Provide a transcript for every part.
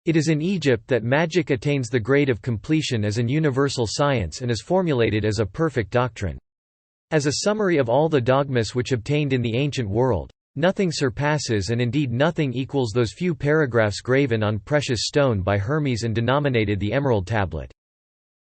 It is in Egypt that magic attains the grade of completion as an universal science and is formulated as a perfect doctrine. As a summary of all the dogmas which obtained in the ancient world, nothing surpasses and indeed nothing equals those few paragraphs graven on precious stone by Hermes and denominated the Emerald Tablet.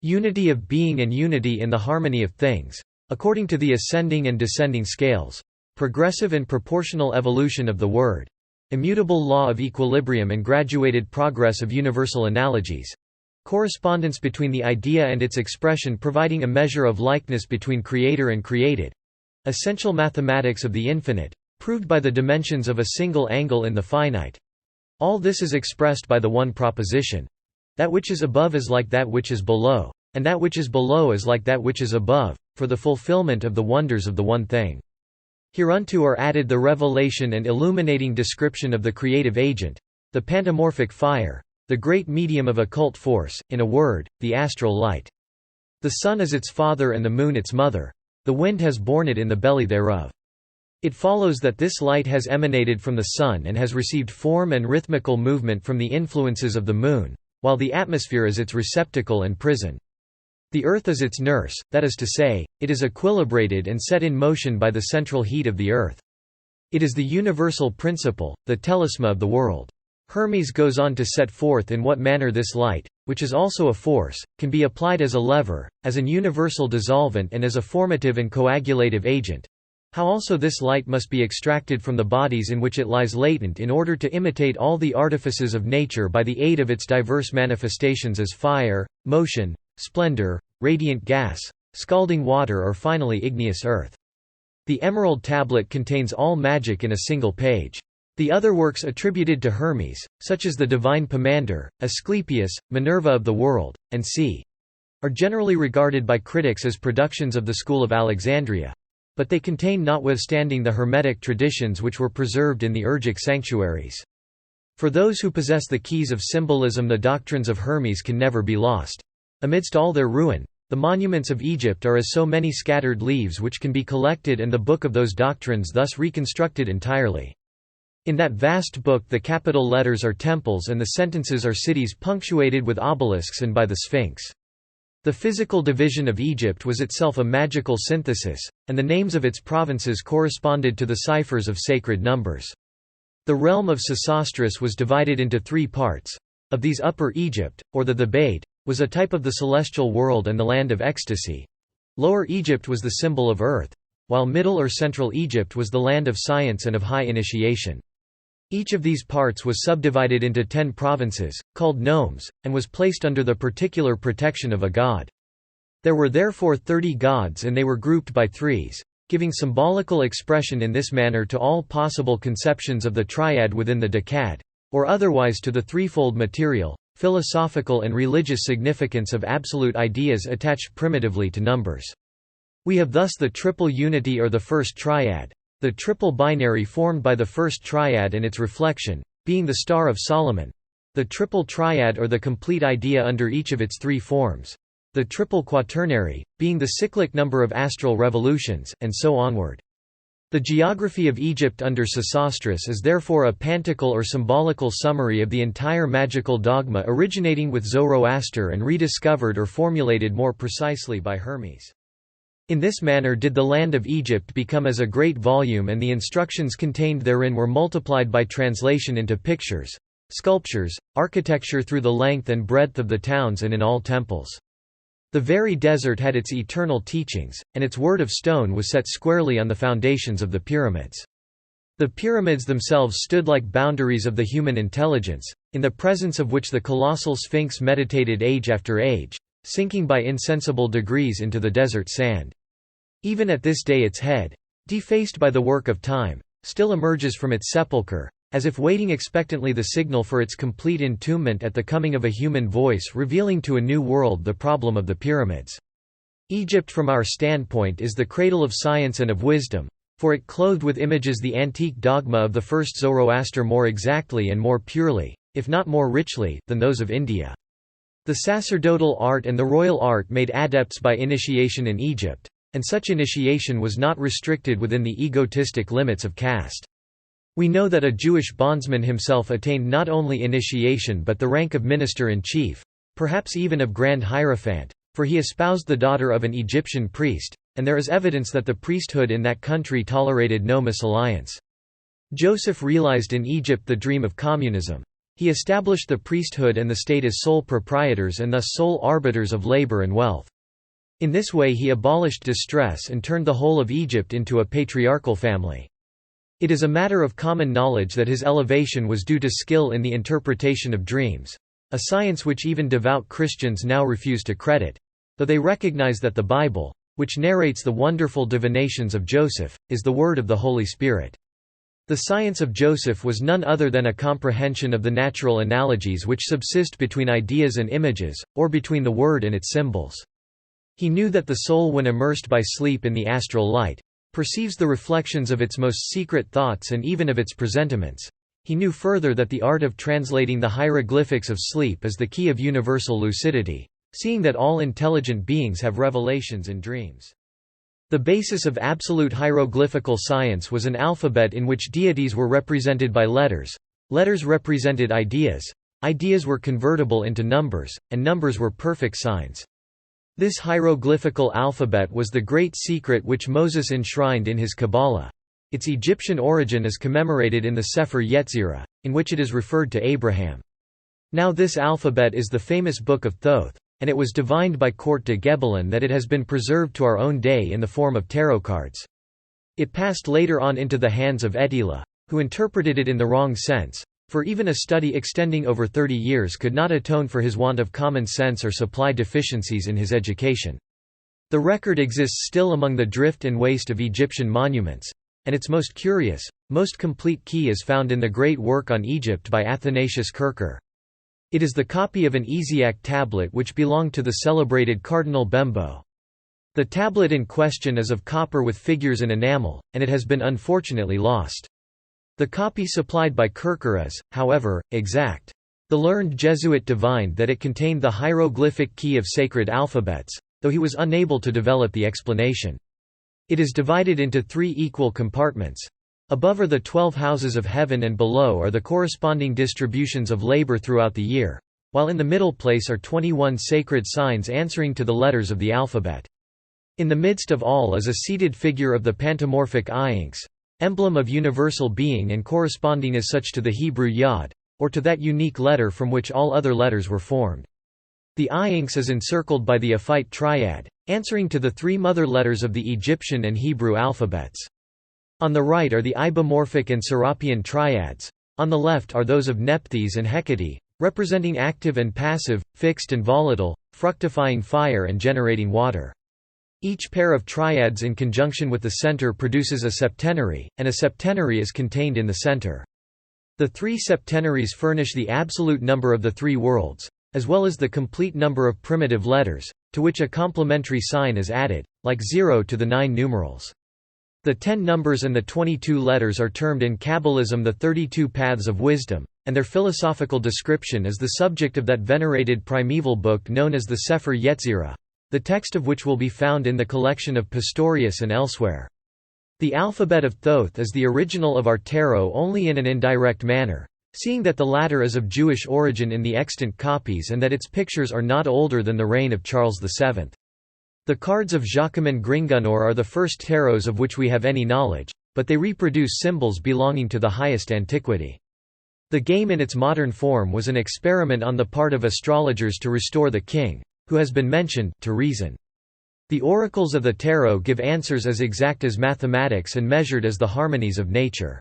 Unity of being and unity in the harmony of things, according to the ascending and descending scales, progressive and proportional evolution of the word, immutable law of equilibrium and graduated progress of universal analogies, correspondence between the idea and its expression providing a measure of likeness between creator and created, essential mathematics of the infinite, proved by the dimensions of a single angle in the finite. All this is expressed by the one proposition: that which is above is like that which is below, and that which is below is like that which is above, for the fulfillment of the wonders of the one thing. Hereunto are added the revelation and illuminating description of the creative agent, the pantamorphic fire, the great medium of occult force, in a word, the astral light. The sun is its father and the moon its mother. The wind has borne it in the belly thereof. It follows that this light has emanated from the sun and has received form and rhythmical movement from the influences of the moon, while the atmosphere is its receptacle and prison. The earth is its nurse, that is to say, it is equilibrated and set in motion by the central heat of the earth. It is the universal principle, the talisma of the world. Hermes goes on to set forth in what manner this light, which is also a force, can be applied as a lever, as an universal dissolvent and as a formative and coagulative agent. How also this light must be extracted from the bodies in which it lies latent in order to imitate all the artifices of nature by the aid of its diverse manifestations as fire, motion, splendor, radiant gas, scalding water or finally igneous earth. The Emerald Tablet contains all magic in a single page. The other works attributed to Hermes, such as the Divine Pomander, Asclepius, Minerva of the World, and c. are generally regarded by critics as productions of the school of Alexandria. But they contain notwithstanding the Hermetic traditions which were preserved in the Urgic sanctuaries. For those who possess the keys of symbolism, the doctrines of Hermes can never be lost. Amidst all their ruin, the monuments of Egypt are as so many scattered leaves which can be collected and the book of those doctrines thus reconstructed entirely. In that vast book the capital letters are temples and the sentences are cities punctuated with obelisks and by the Sphinx. The physical division of Egypt was itself a magical synthesis, and the names of its provinces corresponded to the ciphers of sacred numbers. The realm of Sesostris was divided into 3 parts. Of these Upper Egypt, or the Thebaid, was a type of the celestial world and the land of ecstasy. Lower Egypt was the symbol of earth, while Middle or Central Egypt was the land of science and of high initiation. Each of these parts was subdivided into 10 provinces, called nomes, and was placed under the particular protection of a god. There were therefore 30 gods and they were grouped by threes, giving symbolical expression in this manner to all possible conceptions of the triad within the decad, or otherwise to the threefold material, philosophical and religious significance of absolute ideas attached primitively to numbers. We have thus the triple unity or the first triad, the triple binary formed by the first triad and its reflection, being the Star of Solomon, the triple triad or the complete idea under each of its 3 forms, the triple quaternary, being the cyclic number of astral revolutions, and so onward. The geography of Egypt under Sesostris is therefore a pantical or symbolical summary of the entire magical dogma originating with Zoroaster and rediscovered or formulated more precisely by Hermes. In this manner did the land of Egypt become as a great volume, and the instructions contained therein were multiplied by translation into pictures, sculptures, architecture through the length and breadth of the towns and in all temples. The very desert had its eternal teachings, and its word of stone was set squarely on the foundations of the pyramids. The pyramids themselves stood like boundaries of the human intelligence, in the presence of which the colossal Sphinx meditated age after age, sinking by insensible degrees into the desert sand. Even at this day its head, defaced by the work of time, still emerges from its sepulchre, as if waiting expectantly the signal for its complete entombment at the coming of a human voice revealing to a new world the problem of the pyramids. Egypt from our standpoint is the cradle of science and of wisdom, for it clothed with images the antique dogma of the first Zoroaster more exactly and more purely, if not more richly, than those of India. The sacerdotal art and the royal art made adepts by initiation in Egypt, and such initiation was not restricted within the egotistic limits of caste. We know that a Jewish bondsman himself attained not only initiation but the rank of minister-in-chief, perhaps even of Grand Hierophant, for he espoused the daughter of an Egyptian priest, and there is evidence that the priesthood in that country tolerated no misalliance. Joseph realized in Egypt the dream of communism. He established the priesthood and the state as sole proprietors and thus sole arbiters of labor and wealth. In this way he abolished distress and turned the whole of Egypt into a patriarchal family. It is a matter of common knowledge that his elevation was due to skill in the interpretation of dreams, a science which even devout Christians now refuse to credit, though they recognize that the Bible, which narrates the wonderful divinations of Joseph, is the word of the Holy Spirit. The science of Joseph was none other than a comprehension of the natural analogies which subsist between ideas and images, or between the word and its symbols. He knew that the soul, when immersed by sleep in the astral light, perceives the reflections of its most secret thoughts and even of its presentiments. He knew further that the art of translating the hieroglyphics of sleep is the key of universal lucidity, seeing that all intelligent beings have revelations in dreams. The basis of absolute hieroglyphical science was an alphabet in which deities were represented by letters, letters represented ideas, ideas were convertible into numbers, and numbers were perfect signs. This hieroglyphical alphabet was the great secret which Moses enshrined in his Kabbalah. Its Egyptian origin is commemorated in the Sefer Yetzirah, in which it is referred to Abraham. Now this alphabet is the famous Book of Thoth, and it was divined by Court de Gebelin that it has been preserved to our own day in the form of tarot cards. It passed later on into the hands of Attila, who interpreted it in the wrong sense, for even a study extending over 30 years could not atone for his want of common sense or supply deficiencies in his education. The record exists still among the drift and waste of Egyptian monuments, and its most curious, most complete key is found in the great work on Egypt by Athanasius Kircher. It is the copy of an Isiac tablet which belonged to the celebrated Cardinal Bembo. The tablet in question is of copper with figures in enamel, and it has been unfortunately lost. The copy supplied by Kircher is, however, exact. The learned Jesuit divined that it contained the hieroglyphic key of sacred alphabets, though he was unable to develop the explanation. It is divided into 3 equal compartments. Above are the 12 houses of heaven and below are the corresponding distributions of labor throughout the year, while in the middle place are 21 sacred signs answering to the letters of the alphabet. In the midst of all is a seated figure of the pantomorphic Iynx, emblem of universal being and corresponding as such to the Hebrew Yod, or to that unique letter from which all other letters were formed. The Iynx is encircled by the Ephite triad, answering to the 3 mother letters of the Egyptian and Hebrew alphabets. On the right are the Ibomorphic and Serapion triads, on the left are those of Nephthys and Hecate, representing active and passive, fixed and volatile, fructifying fire and generating water. Each pair of triads in conjunction with the center produces a septenary, and a septenary is contained in the center. The 3 septenaries furnish the absolute number of the 3 worlds, as well as the complete number of primitive letters, to which a complementary sign is added, like 0 to the 9 numerals. The 10 numbers and the 22 letters are termed in Kabbalism the 32 paths of wisdom, and their philosophical description is the subject of that venerated primeval book known as the Sefer Yetzirah, the text of which will be found in the collection of Pistorius and elsewhere. The alphabet of Thoth is the original of our tarot only in an indirect manner, seeing that the latter is of Jewish origin in the extant copies and that its pictures are not older than the reign of Charles VII. The cards of Jacquemin Gringonor are the first tarots of which we have any knowledge, but they reproduce symbols belonging to the highest antiquity. The game in its modern form was an experiment on the part of astrologers to restore the king, who has been mentioned, to reason. The oracles of the tarot give answers as exact as mathematics and measured as the harmonies of nature.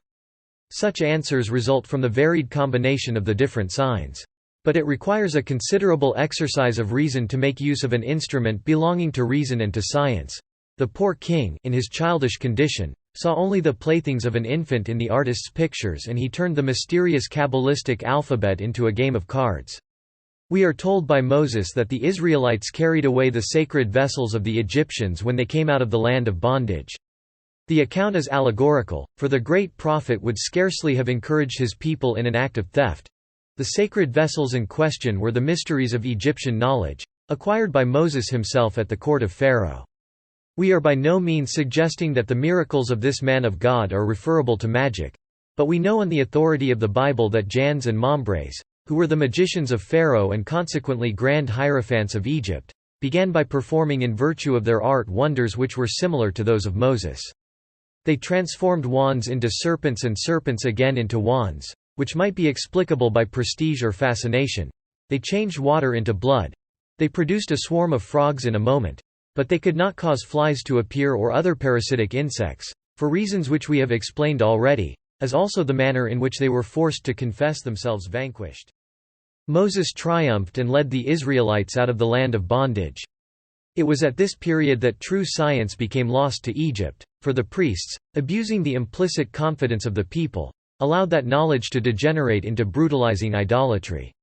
Such answers result from the varied combination of the different signs. But it requires a considerable exercise of reason to make use of an instrument belonging to reason and to science. The poor king, in his childish condition, saw only the playthings of an infant in the artist's pictures, and he turned the mysterious Kabbalistic alphabet into a game of cards. We are told by Moses that the Israelites carried away the sacred vessels of the Egyptians when they came out of the land of bondage. The account is allegorical, for the great prophet would scarcely have encouraged his people in an act of theft. The sacred vessels in question were the mysteries of Egyptian knowledge, acquired by Moses himself at the court of Pharaoh. We are by no means suggesting that the miracles of this man of God are referable to magic, But we know on the authority of the Bible that Jannes and Mambres, who were the magicians of Pharaoh and consequently grand hierophants of Egypt, began by performing in virtue of their art wonders which were similar to those of Moses. They transformed wands into serpents and serpents again into wands, which might be explicable by prestige or fascination. They changed water into blood. They produced a swarm of frogs in a moment. But they could not cause flies to appear or other parasitic insects, for reasons which we have explained already, as also the manner in which they were forced to confess themselves vanquished. Moses triumphed and led the Israelites out of the land of bondage. It was at this period that true science became lost to Egypt, for the priests, abusing the implicit confidence of the people, allowed that knowledge to degenerate into brutalizing idolatry.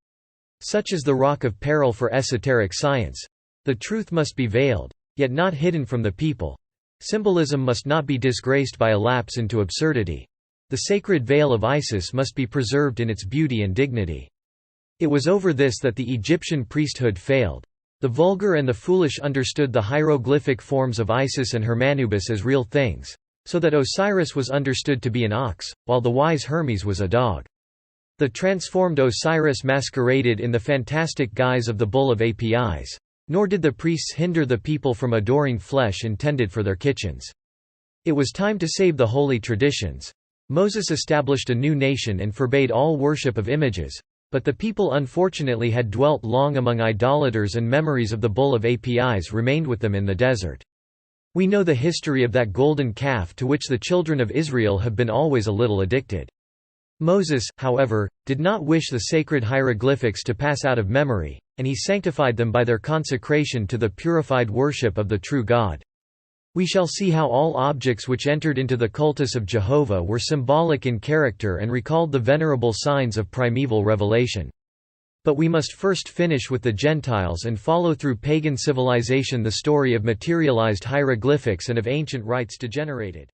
Such is the rock of peril for esoteric science. The truth must be veiled, yet not hidden from the people. Symbolism must not be disgraced by a lapse into absurdity. The sacred veil of Isis must be preserved in its beauty and dignity. It was over this that the Egyptian priesthood failed. The vulgar and the foolish understood the hieroglyphic forms of Isis and Hermanubis as real things, so that Osiris was understood to be an ox, while the wise Hermes was a dog. The transformed Osiris masqueraded in the fantastic guise of the bull of Apis. Nor did the priests hinder the people from adoring flesh intended for their kitchens. It was time to save the holy traditions. Moses established a new nation and forbade all worship of images, but the people unfortunately had dwelt long among idolaters and memories of the bull of Apis remained with them in the desert. We know the history of that golden calf to which the children of Israel have been always a little addicted. Moses, however, did not wish the sacred hieroglyphics to pass out of memory, and he sanctified them by their consecration to the purified worship of the true God. We shall see how all objects which entered into the cultus of Jehovah were symbolic in character and recalled the venerable signs of primeval revelation. But we must first finish with the Gentiles and follow through pagan civilization the story of materialized hieroglyphics and of ancient rites degenerated.